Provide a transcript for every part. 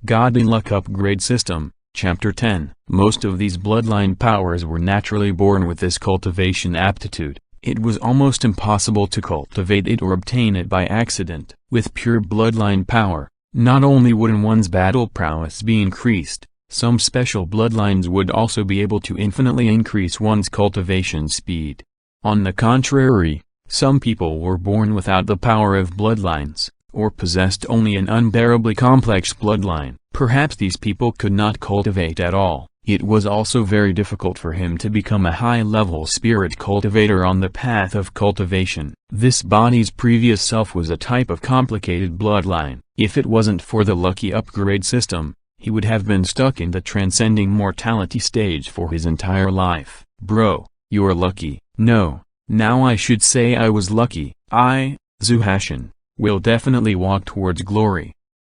Godly Luck Upgrade System, Chapter 10. Most of these bloodline powers were naturally born with this cultivation aptitude. It was almost impossible to cultivate it or obtain it by accident. With pure bloodline power, not only would one's battle prowess be increased, some special bloodlines would also be able to infinitely increase one's cultivation speed. On the contrary, some people were born without the power of bloodlines, or possessed only an unbearably complex bloodline. Perhaps these people could not cultivate at all. It was also very difficult for him to become a high-level spirit cultivator on the path of cultivation. This body's previous self was a type of complicated bloodline. If it wasn't for the lucky upgrade system, he would have been stuck in the transcending mortality stage for his entire life. Bro, you're lucky. No, now I should say I was lucky. Zuhashin, will definitely walk towards glory.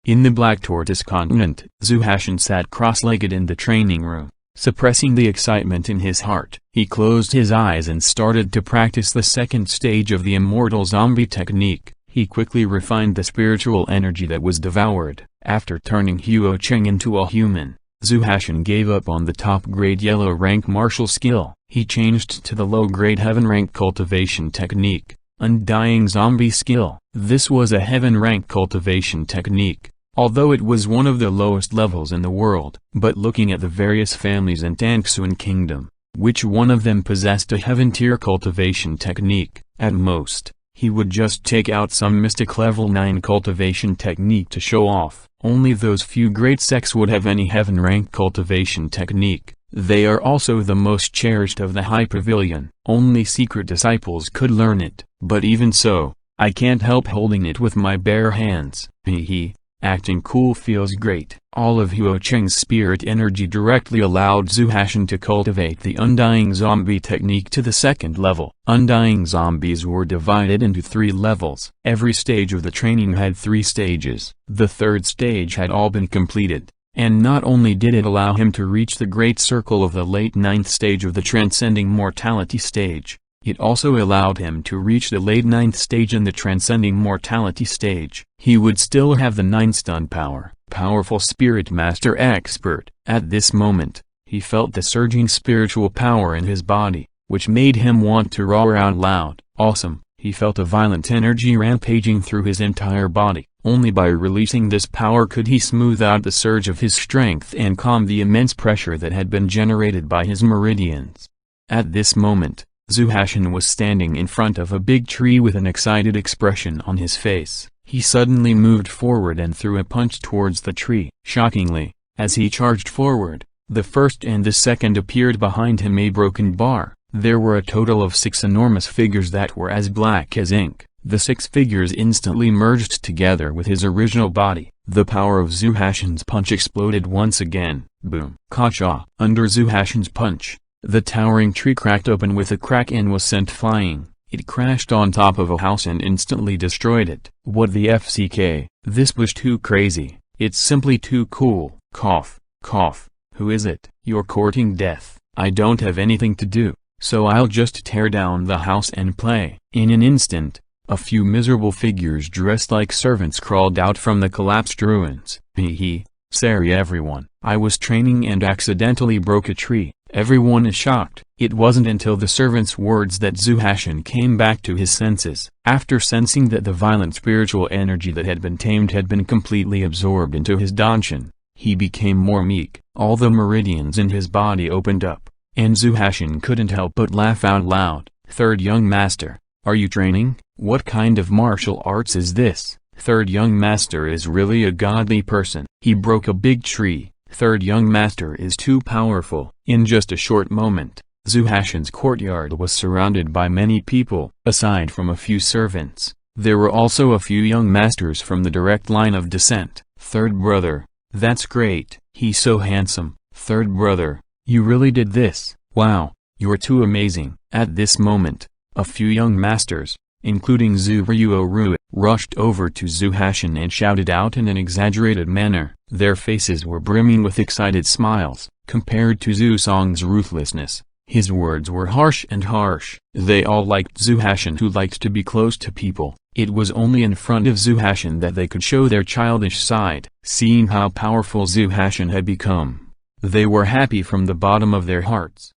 In the Black Tortoise continent, Zuhashin sat cross-legged in the training room, suppressing the excitement in his heart. He closed his eyes and started to practice the second stage of the immortal zombie technique. He quickly refined the spiritual energy that was devoured. After turning Huo Cheng into a human, Zuhashin gave up on the top-grade yellow rank martial skill. He changed to the low-grade heaven rank cultivation technique, Undying Zombie skill. This was a heaven rank cultivation technique, although it was one of the lowest levels in the world. But looking at the various families in Tangxuan Kingdom, which one of them possessed a heaven tier cultivation technique? At most, he would just take out some mystic level 9 cultivation technique to show off. Only those few great sects would have any heaven rank cultivation technique. They are also the most cherished of the High Pavilion. Only secret disciples could learn it. But even so, I can't help holding it with my bare hands. Hehe, acting cool feels great. All of Huo Cheng's spirit energy directly allowed Zuhashin to cultivate the Undying Zombie technique to the second level. Undying Zombies were divided into 3 levels. Every stage of the training had 3 stages. The third stage had all been completed, and not only did it allow him to reach the Great Circle of the late 9th stage of the Transcending Mortality stage, it also allowed him to reach the late 9th stage in the Transcending Mortality stage. He would still have the 9 stun power. Powerful Spirit Master Expert. At this moment, he felt the surging spiritual power in his body, which made him want to roar out loud. Awesome! He felt a violent energy rampaging through his entire body. Only by releasing this power could he smooth out the surge of his strength and calm the immense pressure that had been generated by his meridians. At this moment, Zuhashin was standing in front of a big tree with an excited expression on his face. He suddenly moved forward and threw a punch towards the tree. Shockingly, as he charged forward, the first and the second appeared behind him a broken bar. There were a total of 6 enormous figures that were as black as ink. The 6 figures instantly merged together with his original body. The power of Zuhashin's punch exploded once again. Boom. Kacha. Under Zuhashin's punch, the towering tree cracked open with a crack and was sent flying. It crashed on top of a house and instantly destroyed it. What the FCK? This was too crazy. It's simply too cool. Cough. Cough. Who is it? You're courting death. I don't have anything to do, so I'll just tear down the house and play. In an instant, a few miserable figures dressed like servants crawled out from the collapsed ruins. Hehe. Sorry everyone. I was training and accidentally broke a tree. Everyone is shocked. It wasn't until the servant's words that Zuhashin came back to his senses. After sensing that the violent spiritual energy that had been tamed had been completely absorbed into his danshin, he became more meek. All the meridians in his body opened up, and Zuhashin couldn't help but laugh out loud. Third young master, are you training? What kind of martial arts is this? Third young master is really a godly person. He broke a big tree. Third young master is too powerful. In just a short moment, Zuhashin's courtyard was surrounded by many people. Aside from a few servants, there were also a few young masters from the direct line of descent. Third brother, that's great. He's so handsome. Third brother, you really did this. Wow, you're too amazing. At this moment, a few young masters, including Ruyi, rushed over to Zuhashin and shouted out in an exaggerated manner. Their faces were brimming with excited smiles. Compared to Zhu Song's ruthlessness, his words were harsh and harsh. They all liked Zuhashin, who liked to be close to people. It was only in front of Zuhashan that they could show their childish side. Seeing how powerful Zuhashan had become, they were happy from the bottom of their hearts.